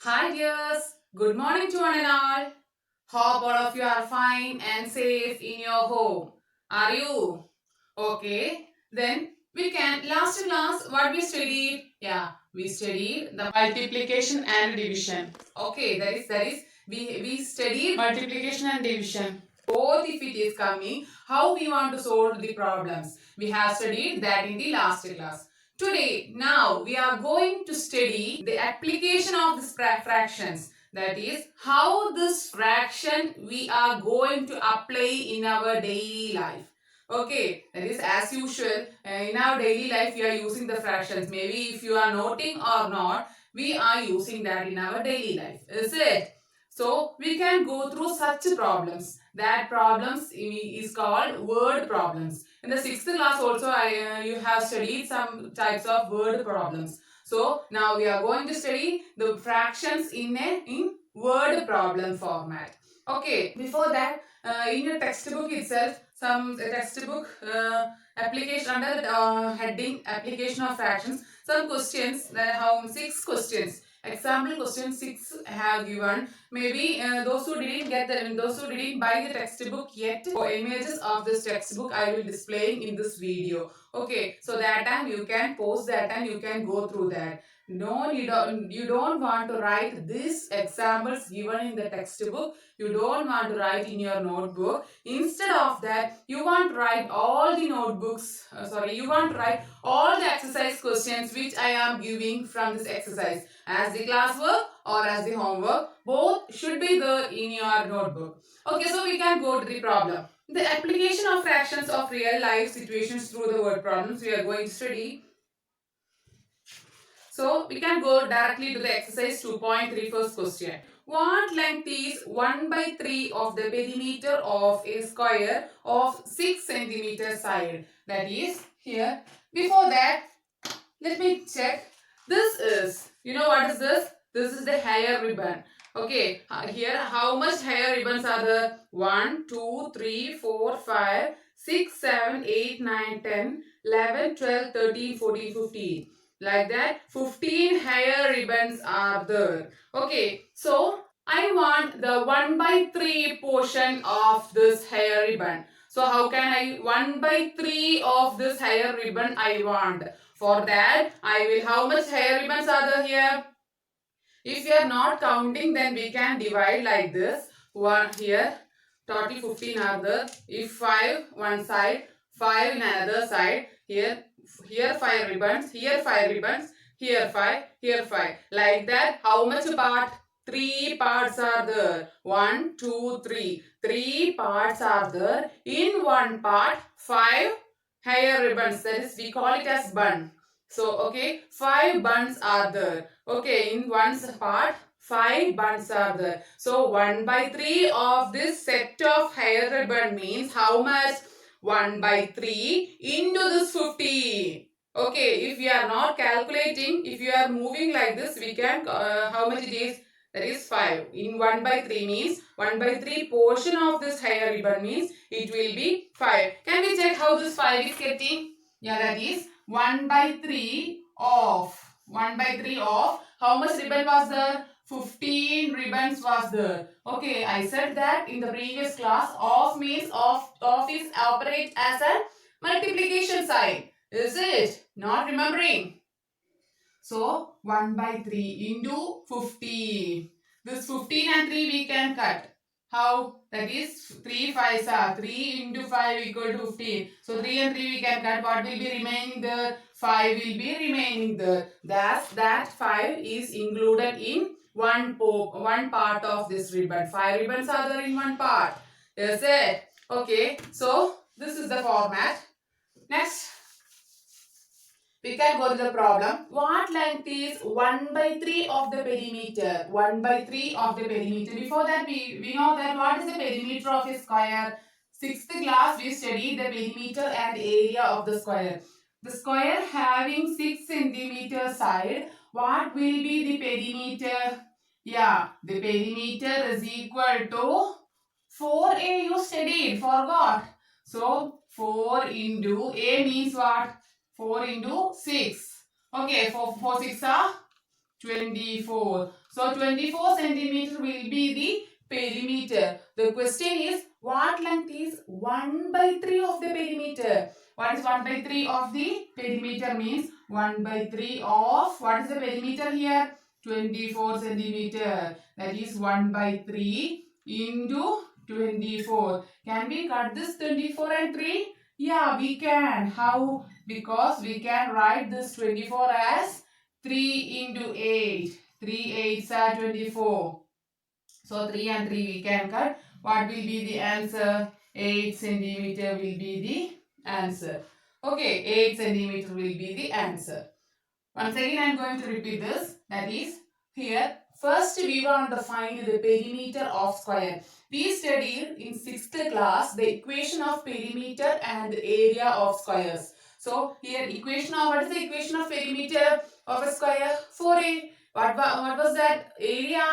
Hi dears, good morning to one and all. Hope all of you are fine and safe in your home. Are you? Okay, then we can. Last class, what we studied? Yeah, we studied the multiplication and division. Okay, that is we studied multiplication and division. Both if it is coming, how we want to solve the problems. We have studied that in the last class. Today, now we are going to study the application of these fractions. That is, how this fraction we are going to apply in our daily life. Okay, that is as usual. In our daily life, we are using the fractions. Maybe if you are noting or not, we are using that in our daily life. Is it? So we can go through such problems. That problems is called word problems. In the sixth class also, you have studied some types of word problems. So now we are going to study the fractions in word problem format. Okay, before that, in your textbook itself, some textbook application under the heading application of fractions, some questions that how 6 questions. Example question 6 have given. Maybe those who didn't buy the textbook yet, or images of this textbook I will display in this video. Okay, so that time you can pause that and you can go through that. No, you don't want to write these examples given in the textbook. You don't want to write in your notebook. Instead of that, you want to write all the notebooks. You want to write all the exercise questions which I am giving from this exercise as the classwork or as the homework. Both should be there in your notebook. Okay, so we can go to the problem. The application of fractions of real life situations through the word problems we are going to study. So we can go directly to the exercise 2.3 first question. What length is 1 by 3 of the perimeter of a square of 6 centimeter side? That is here. Before that, let me check. This is, you know what is this? This is the hair ribbon. Okay, here how much hair ribbons are there? 1, 2, 3, 4, 5, 6, 7, 8, 9, 10, 11, 12, 13, 14, 15. Like that, 15 hair ribbons are there. Okay, so I want the 1 by 3 portion of this hair ribbon. So how can I 1 by 3 of this hair ribbon I want? For that, I will, how much hair ribbons are there here? If you are not counting, then we can divide like this. One here, total 15 are there. If 5 one side, 5 in another side, here 5 ribbons, here 5 ribbons, here 5, here 5. Like that, how much part? 3 parts are there. 1, 2, 3. 3 parts are there. In one part, 5 hair ribbons. That is, we call it as bun. So, okay, 5 buns are there. Okay, in one part, 5 buns are there. So, 1 by 3 of this set of hair ribbon means how much? 1 by 3 into this 50. Okay, if we are not calculating, if you are moving like this, we can, how much it is? That is 5. In 1 by 3 means 1 by 3 portion of this hair ribbon means it will be 5. Can we check how this 5 is getting? Yeah, that is 1 by 3 of 1 by 3 of how much ribbon was there? 15 ribbons was there. Okay, I said that in the previous class. Of means of is operate as a multiplication sign. Is it? Not remembering. So 1 by 3 into 15. This 15 and 3 we can cut. How? That is 3 5s are 3 into 5 equal to 15. So 3 and 3 we can cut. What will be remaining there? 5 will be remaining there. Thus that 5 is included in one part of this ribbon. 5 ribbons are there in one part. Is it? Okay. So this is the format. Next, we can go to the problem. What length is 1 by 3 of the perimeter? 1 by 3 of the perimeter. Before that, we know that what is the perimeter of a square? Sixth class, we studied the perimeter and area of the square. The square having 6 centimeter side, what will be the perimeter? Yeah, the perimeter is equal to 4a you studied, forgot. So, 4 into a means what? 4 into 6. Okay, 4 6 are 24. So 24 centimeter will be the perimeter. The question is, what length is 1 by 3 of the perimeter? What is 1 by 3 of the perimeter means? 1 by 3 of, what is the perimeter here? 24 centimeter. That is 1 by 3 into 24. Can we cut this 24 and 3? Yeah, we can. How? Because we can write this 24 as 3 into 8. 3 8s are 24. So 3 and 3 we can cut. What will be the answer? 8 centimeter will be the answer. Okay, 8 centimeter will be the answer. Once again I am going to repeat this. That is, here first we want to find the perimeter of square. We studied in 6th class the equation of perimeter and the area of squares. So here equation of, what is the equation of perimeter of a square? 4a. What was that? Area?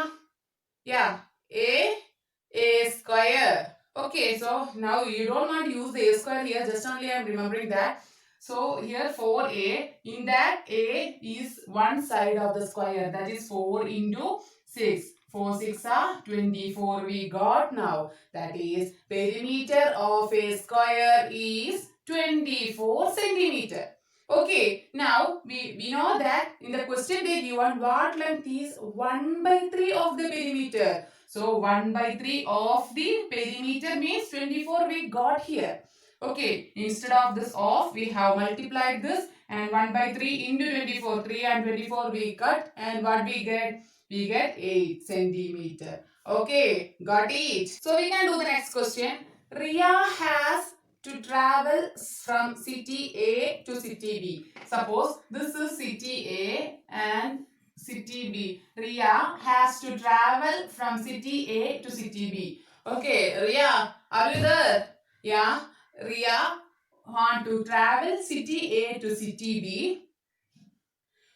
Yeah, a square. Okay, so now you don't want to use the a square here, just only I am remembering that. So here 4a, in that a is one side of the square, that is 4 into 6. 4 6 are 24 we got now. That is perimeter of a square is 24 centimeter. Okay, now we know that in the question they given what length is 1 by 3 of the perimeter. So 1 by 3 of the perimeter means 24 we got here. Okay, instead of this off we have multiplied this and 1 by 3 into 24. 3 and 24 we cut and what we get? We get 8 centimeter. Okay, got it. So we can do the next question. Ria has to travel from city A to city B. Suppose this is city A and city B. Ria has to travel from city A to city B. Okay, Ria, are you there? Yeah, Ria want to travel city A to city B,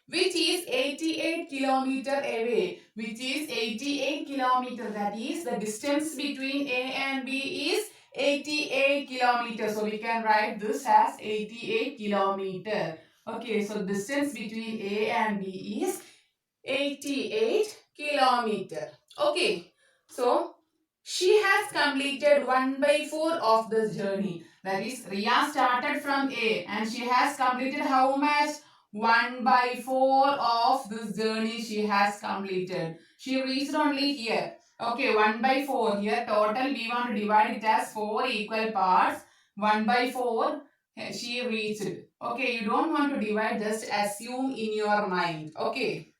which is 88 kilometer away. Which is 88 kilometer. That is the distance between A and B is 88 kilometers. So we can write this as 88 kilometer. Okay, so distance between A and B is 88 kilometer. Okay, so she has completed 1 by 4 of the journey. That is, Ria started from A and she has completed how much? 1 by 4 of this journey she has completed. She reached only here. Okay, 1 by 4 here. Total we want to divide it as 4 equal parts. 1 by 4 she reached. Okay, you don't want to divide, just assume in your mind. Okay.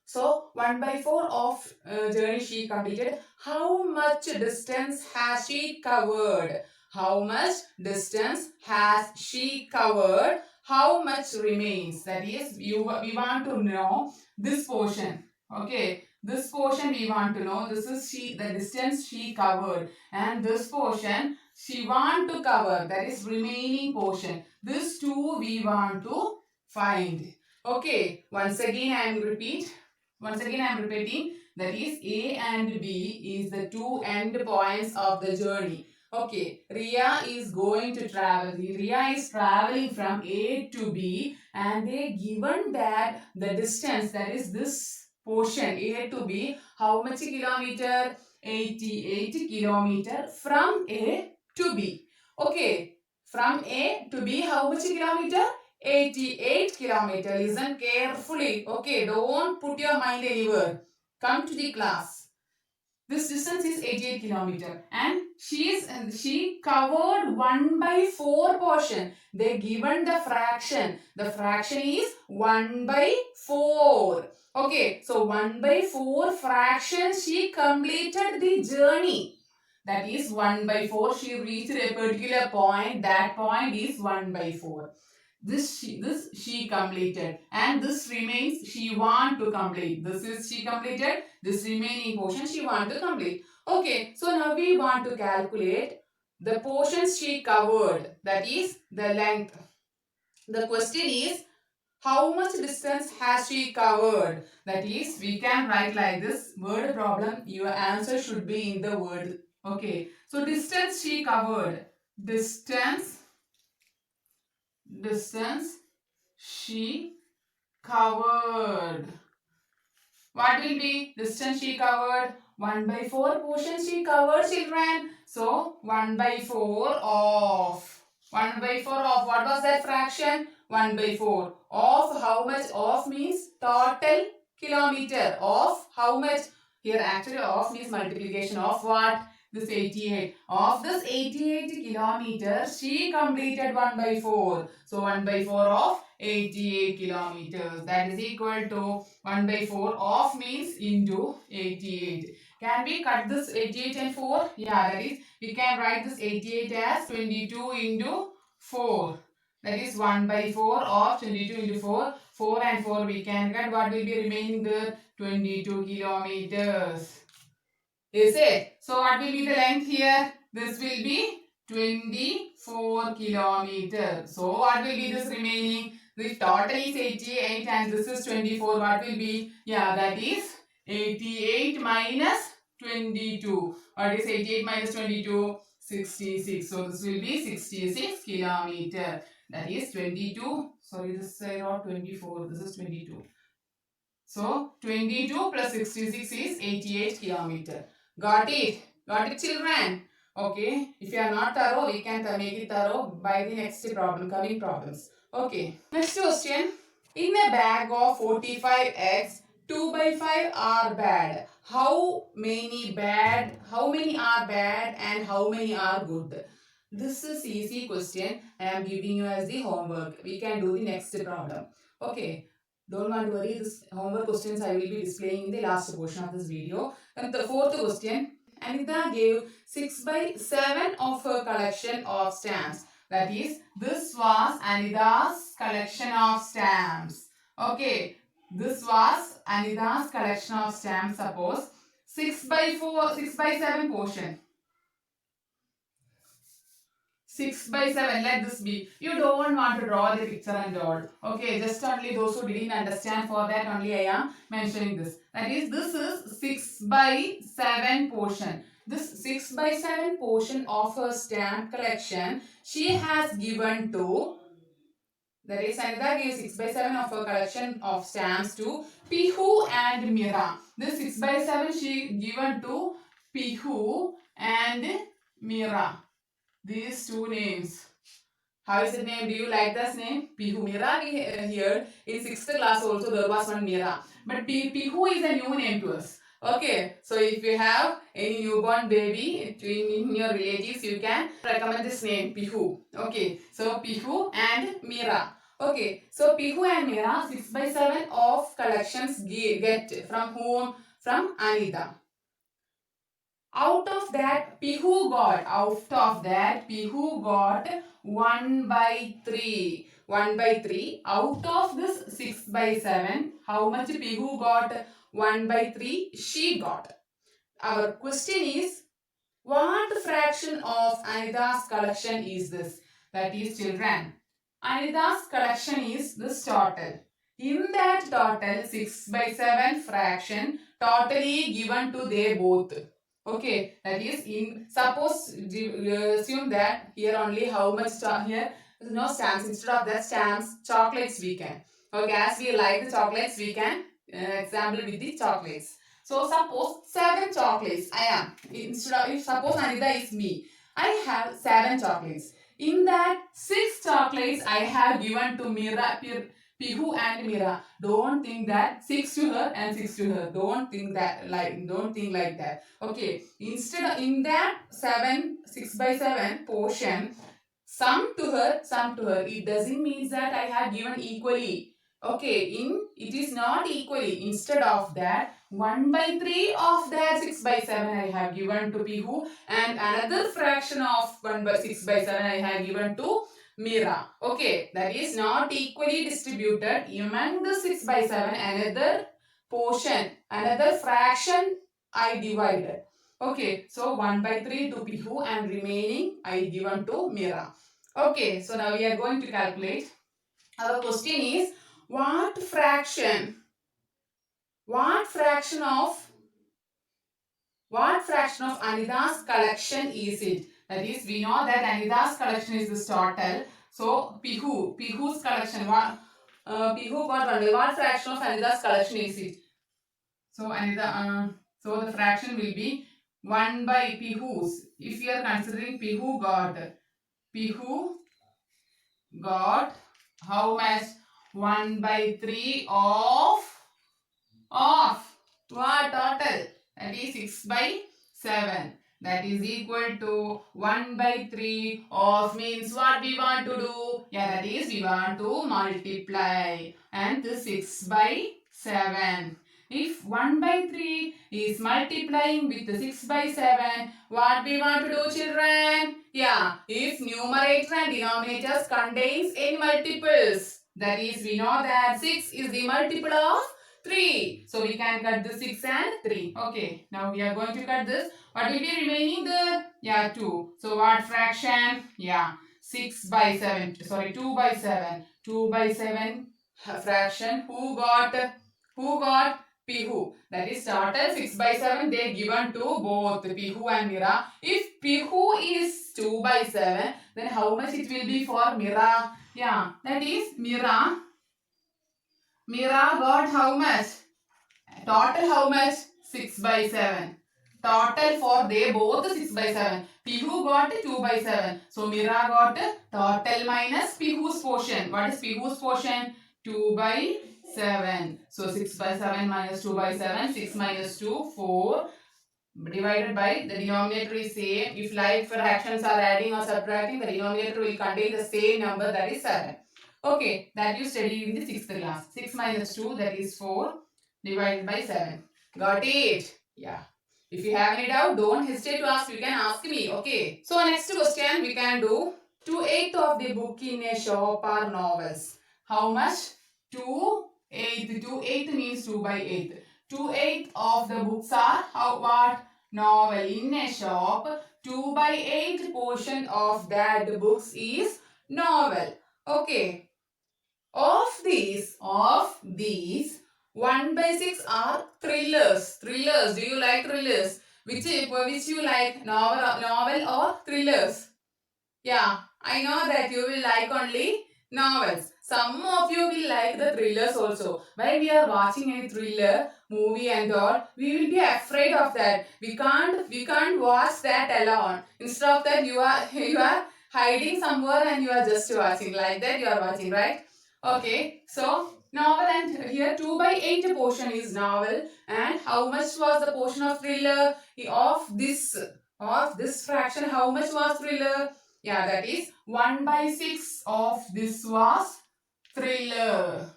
So 1 by 4 of journey she completed. How much distance has she covered? How much distance has she covered? How much remains? That is, we want to know this portion. Okay, this portion we want to know. This is the distance she covered, and this portion she want to cover. That is remaining portion. This two we want to find. Okay, once again I am repeating, that is A and B is the two end points of the journey. Okay, Ria is going to travel. Ria is traveling from A to B and they given that the distance, that is this portion A to B, how much kilometer? 88 kilometer from A to B. Okay, from A to B, how much kilometer? 88 kilometer. Listen carefully. Okay, don't put your mind anywhere. Come to the class. This distance is 88 kilometer and she covered 1 by 4 portion. They given the fraction. The fraction is 1 by 4. Okay, so 1 by 4 fraction she completed the journey. That is 1 by 4. She reached a particular point. That point is 1 by 4. This she completed and this remains she want to complete. This is she completed, this remaining portion she want to complete. Okay, so now we want to calculate the portions she covered, that is the length. The question is, how much distance has she covered? That is, we can write like this word problem. Your answer should be in the word. Okay, so distance she covered. Distance she covered. What will be distance she covered? 1 by 4 portion she covered, children. So 1 by 4 of 1 by 4 of what was that fraction? 1 by 4 of how much? Of means total kilometer. Of how much? Here actually of means multiplication of what? This 88. Of this 88 kilometers, she completed 1 by 4. So 1 by 4 of 88 kilometers. That is equal to 1 by 4 of means into 88. Can we cut this 88 and 4? Yeah, that is, we can write this 88 as 22 into 4. That is 1 by 4 of 22 into 4. 4 and 4 we can cut. What will be remaining there? 22 kilometers. Is it? So what will be the length here? This will be 24 kilometers. So what will be this remaining? This total is 88 and this is 24. What will be? Yeah, that is 88 minus 22. What is 88 minus 22? 66. So this will be 66 kilometer. That is 22. Sorry, this is not 24. This is 22. So 22 plus 66 is 88 kilometer. Got it? Got it, children? Okay. If you are not thorough, we can make it thorough by the next problem, coming problems. Okay. Next question. In a bag of 45 eggs, 2 by 5 are bad. How many are bad and how many are good? This is easy question. I am giving you as the homework. We can do the next problem. Okay. Don't want to worry, this homework questions I will be displaying in the last portion of this video. And the fourth question, Anita gave 6 by 7 of her collection of stamps. That is, this was Anita's collection of stamps. Okay, this was Anita's collection of stamps. Suppose 6 by 7 portion. 6 by 7, let this be. You don't want to draw the picture and all. Okay, just only those who didn't understand, for that only I am mentioning this. That is, this is 6 by 7 portion. This 6 by 7 portion of her stamp collection, she has given to, that is, Anita gave 6 by 7 of her collection of stamps to Pihu and Mira. This 6 by 7 she given to Pihu and Mira. These two names. How is the name? Do you like this name? Pihu. Mira we heard in 6th class also there was one Mira. But Pihu is a new name to us. Okay. So if you have any newborn baby in your relatives, you can recommend this name Pihu. Okay. So Pihu and Mira. Okay. So Pihu and Mira 6 by 7 of collections get from whom? From Anita. Out of that, Pihu got 1 by 3. 1 by 3. Out of this 6 by 7, how much Pihu got? 1 by 3 she got. Our question is, what fraction of Anita's collection is this? That is, children, Anita's collection is this total. In that total, 6 by 7 fraction totally given to they both. Okay, that is, in suppose assume that here only how much here no stamps, instead of that stamps chocolates we can. Okay, as we like the chocolates we can example with the chocolates. So suppose 7 chocolates I am, instead of, if suppose Anita is me, I have 7 chocolates. In that 6 chocolates I have given to Mira, Pihu and Mira. Don't think that 6 to her and 6 to her. Don't think like that. Okay. Instead of in that 6 by 7 portion, some to her, some to her. It doesn't mean that I have given equally. Okay. It is not equally. Instead of that, 1 by 3 of that 6 by 7 I have given to Pihu, and another fraction of 1 by 6 by 7 I have given to Mira. Okay, that is not equally distributed among the 6 by 7. Another portion, another fraction I divided. Okay, so 1 by 3 to Pihu and remaining I given to Mira. Okay, so now we are going to calculate. Our question is, what fraction of Anita's collection is it? That is, we know that Anita's collection is this total. So Pihu's collection, Pihu got only what fraction of Anita's collection is it? So so the fraction will be 1 by P whose. If you are considering P who got how much? 1 by 3 of what total? That is 6 by 7. That is equal to 1 by 3 of means what we want to do? Yeah, that is we want to multiply. And this 6 by 7. If 1 by 3 is multiplying with the 6 by 7, what we want to do, children? Yeah, if numerator and denominators contains any multiples, that is we know that 6 is the multiple of 3. So we can cut the 6 and 3. Okay, now we are going to cut this. What will be remaining there? Yeah, 2. So what fraction? Yeah, 6 by 7. Sorry, 2 by 7. 2 by 7 fraction. Who got Pihu? That is total 6 by 7 they given to both Pihu and Mira. If Pihu is 2 by 7, then how much it will be for Mira? Yeah, that is Mira got how much? Total how much? 6 by 7. Total for they both 6 by 7. Pihu got 2 by 7. So Mira got total minus Pihu's portion. What is Pihu's portion? 2 by 7. So 6 by 7 minus 2 by 7. 6 minus 2, 4. Divided by the denominator is same. If like fractions are adding or subtracting, the denominator will contain the same number, that is 7. Okay, that you studied in the 6th class. 6 minus 2, that is 4, divided by 7. Got it? Yeah. If you have any doubt, don't hesitate to ask. You can ask me. Okay. So next question we can do. 2/8 of the book in a shop are novels. How much? 2/8. 2/8 means 2 by 8. 2/8 of the books are what? Novel. In a shop, 2 by 8 portion of that books is novel. Okay. Of these, 1 by 6 are thrillers. Thrillers. Do you like thrillers? Which you like? Novel or thrillers? Yeah, I know that you will like only novels. Some of you will like the thrillers also. While we are watching a thriller movie and all, we will be afraid of that. We can't watch that alone. Instead of that, you are hiding somewhere and you are just watching. Like that you are watching, right? Okay, so novel, and here 2 by 8 portion is novel, and how much was the portion of thriller of this fraction? How much was thriller? Yeah, that is 1 by 6 of this was thriller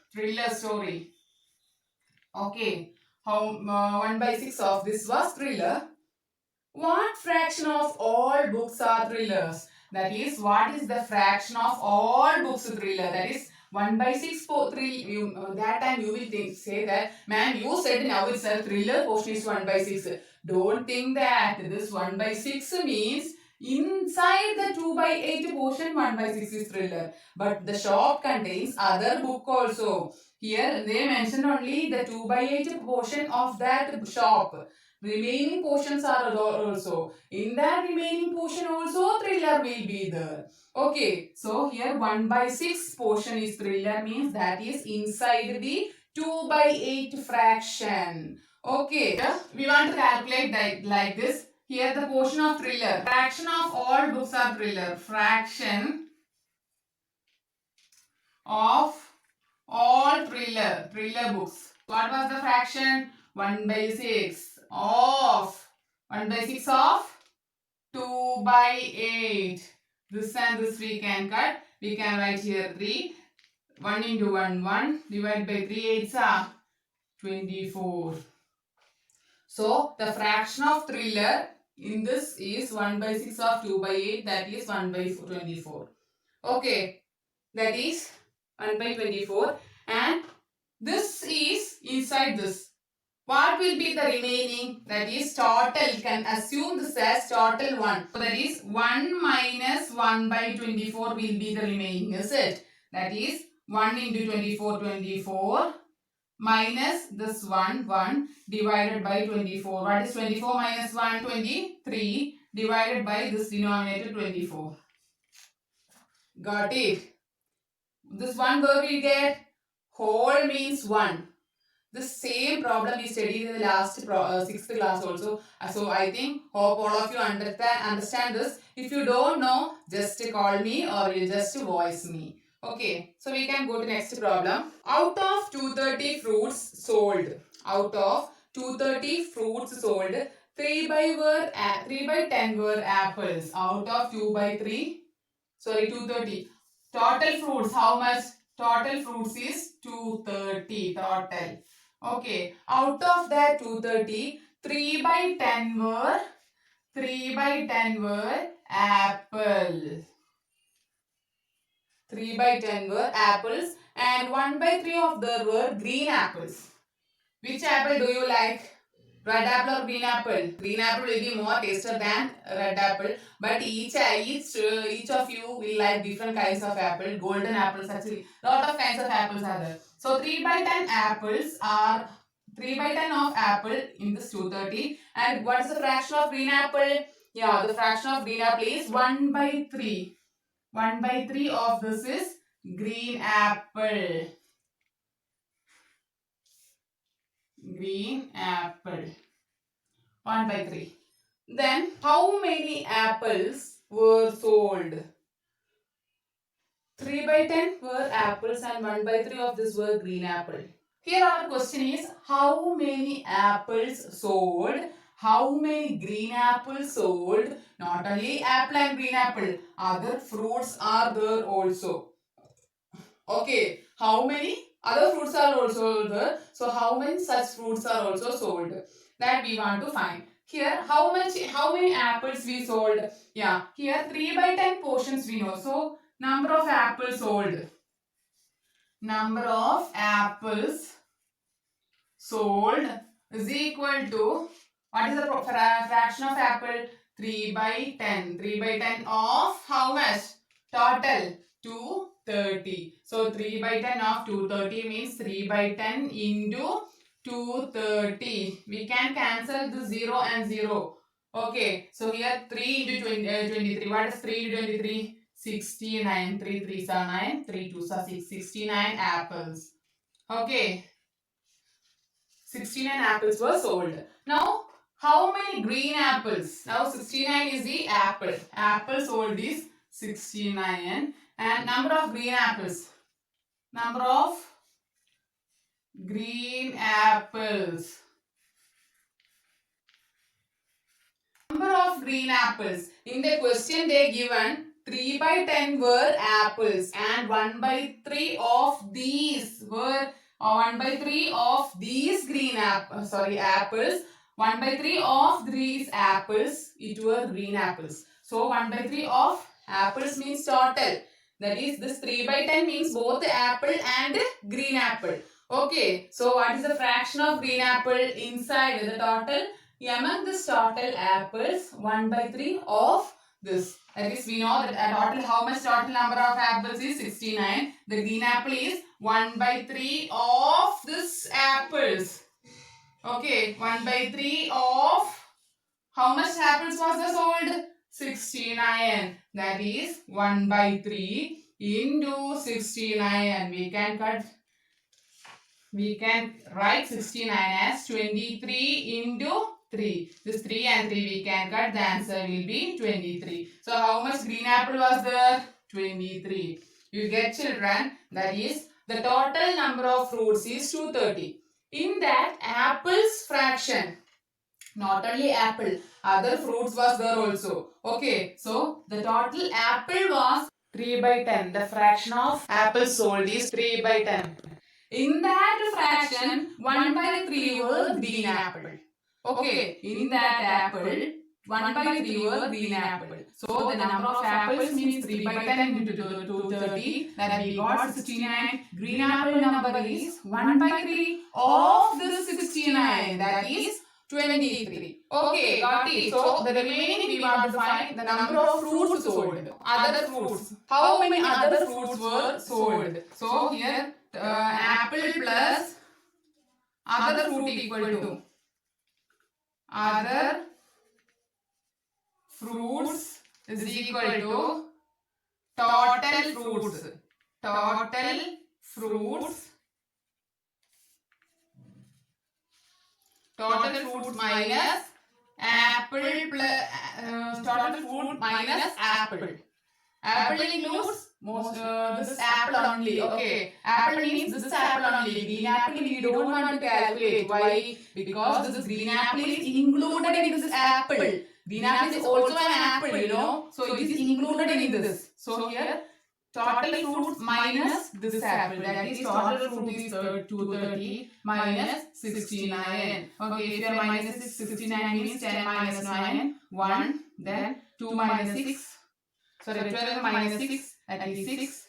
story. Okay, how 1 by 6 of this was thriller. What fraction of all books are thrillers? That is, what is the fraction of all books thriller? That is 1 by 6 for 3. That time you will say that, ma'am, you said now itself thriller portion is 1 by 6. Don't think that this 1 by 6 means inside the 2 by 8 portion 1 by 6 is thriller. But the shop contains other book also. Here they mentioned only the 2 by 8 portion of that shop. Remaining portions are also. In that remaining portion also thriller will be there. Okay, so here 1 by 6 portion is thriller, means that is inside the 2 by 8 fraction. Okay, we want to calculate that like this. Here the portion of thriller. Fraction of all books are thriller. Fraction of all thriller books. What was the fraction? 1 by 6 of 1 by 6 of 2 by 8. This and this we can cut. We can write here 3. 1 into 1, 1. Divide by 3 8s are 24. So the fraction of thriller in this is 1 by 6 of 2 by 8. That is 1 by 24. Okay. That is 1 by 24. And this is inside this. What will be the remaining? That is total. You can assume this as total 1. So that is 1 minus 1 by 24 will be the remaining, is it? That is 1 into 24, 24 minus this 1, 1 divided by 24. What is 24 minus 1? 23 divided by this denominator 24. Got it? This 1 where we get? Whole means 1. The same problem we studied in the last sixth class also. So I think hope all of you understand this. If you don't know, just call me or you just voice me. Okay, so we can go to next problem. Out of 230 fruits sold, out of 230 fruits sold, 3 by 10 were apples. Out of 2 by 3, sorry, 230. Total fruits, how much? Total fruits is 230 total. Okay, out of that 230, 3 by 10 were 3 by 10 were apple. 3 by 10 were apples and 1 by 3 of them were green apples. Which apple do you like? Red apple or green apple? Green apple will be more tastier than red apple. But each of you will like different kinds of apple. Golden apples, actually, lot of kinds of apples are there. So 3 by 10 apples are 3 by 10 of apple in this 230. And what is the fraction of green apple? Yeah, the fraction of green apple is 1 by 3. 1 by 3 of this is green apple. Green apple. 1 by 3. Then how many apples were sold? 3 by 10 were apples and 1 by 3 of this were green apple. Here our question is how many apples sold? How many green apples sold? Not only apple and green apple, other fruits are there also. Okay, how many other fruits are also there? So how many such fruits are also sold? That we want to find. Here, how many apples we sold? Yeah, here 3 by 10 portions we know. So number of apples sold. Number of apples sold is equal to, what is the fraction of apple? 3 by 10. 3 by 10 of how much? Total 230. So 3 by 10 of 230 means 3 by 10 into 230. We can cancel the 0 and 0. Okay, so here 3 into 23. What is 3 into 23? 69. 3 3s are 9. 3 2s are 6. 69 apples. Okay. 69 apples were sold. Now, how many green apples? Now, 69 is the apple. Apple sold is 69. And number of green apples. Number of green apples. Number of green apples. In the question they given 3 by 10 were apples and 1 by 3 of these were 1 by 3 of these apples. 1 by 3 of these apples, it were green apples. So 1 by 3 of apples means total. That is, this 3 by 10 means both apple and green apple. Okay, so what is the fraction of green apple inside the total? Among this total apples, 1 by 3 of this. That is, we know that total, how much total number of apples is 69. The green apple is 1 by 3 of this apples. Okay, 1 by 3 of how much apples was the sold? 69. That is 1 by 3 into 69. We can write 69 as 23 into 3. This 3 and 3 we can cut. The answer will be 23. So how much green apple was there? 23. You get, children. That is, the total number of fruits is 230. In that, apples fraction. Not only apple, other fruits was there also. Okay, so the total apple was 3 by 10. The fraction of apple sold is 3 by 10. In that fraction, 1 by 3 were green apple. Okay, in that apple, 1 by 3 were green apple. So the number of apples means 3 by 10 into 230. That we got 69. Green apple number is 1 by 3 of this 69. That is 23. Okay, got it. So the remaining we want to find the number of fruits sold. Other fruits. How many other fruits were sold? So here apple plus other fruit equal to other fruits is equal to total fruits. Total fruits total fruits minus apple plus total fruit minus apple. Apple includes this apple only. Okay, apple means this apple only. Green apple we don't want to calculate. Why? Because this green apple is included in this apple. Green apple is also an apple, you know. So it is included in this. So here total fruits minus this apple. That is total fruit is 230 minus 69. Okay, if you are minus 69 means 10 minus 9, 1, then 2 minus 6. Sorry, 12 minus 6, that is 6.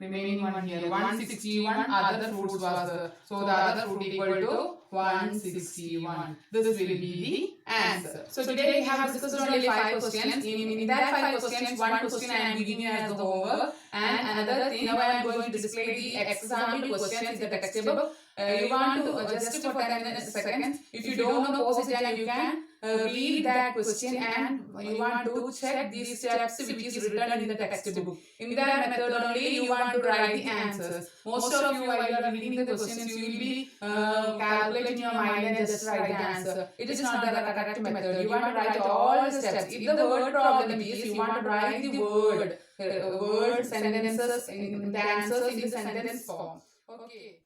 Remaining one here, 161 other fruits was there. So the other fruit equal to 161. This will be the answer. So today we have discussed only 5 questions. In that 5 questions, one question I am giving you as the homework, and another thing, now I am going to display the example questions in the textbook. You want to just for 10 seconds. If you don't know, pause it and you can read that question, and you want to check these steps which is written in the textbook. In that method only you want to write the answers. Most of you, while you are reading the questions, you will be calculating your mind and just write the answer. It is not the correct method. You want to write all the steps. If the word problem is, you want to write the word sentences, the answers in the sentence form. Okay.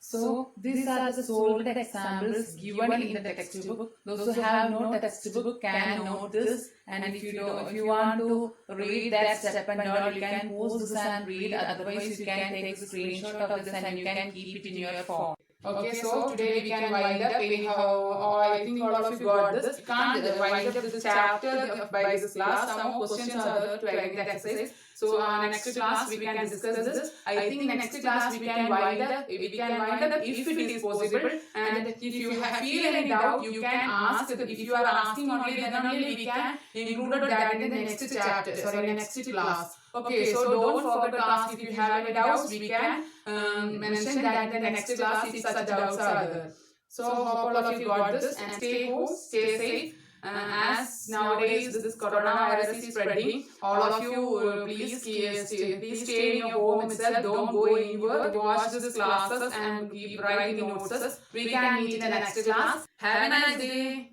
So these are the solved examples given in the textbook. Those who have no textbook can note this, and if you want to read that step and all, you can pause this and read. Otherwise, you can take a screenshot of this and you can keep it in your phone. Okay, so today we can wind up anyhow. I think all of you got this. We can't wind up this chapter by this class. Some more questions are there to write the exercise. So next class we can discuss this. I think next class we can wind up. We can wind up if it is possible. And if you feel any doubt, you can ask. If you are asking only, then only we can include that in the next chapter. Sorry, in the next class. Okay, so don't forget to ask if you have any doubts. We can mention that in the next class if such doubts are there. So hope all of you got this, and stay home, stay safe. As nowadays this coronavirus is spreading, all of you please stay in your home itself. Don't go anywhere. Watch these classes and keep writing notes. We can meet in the next class. Have a nice day.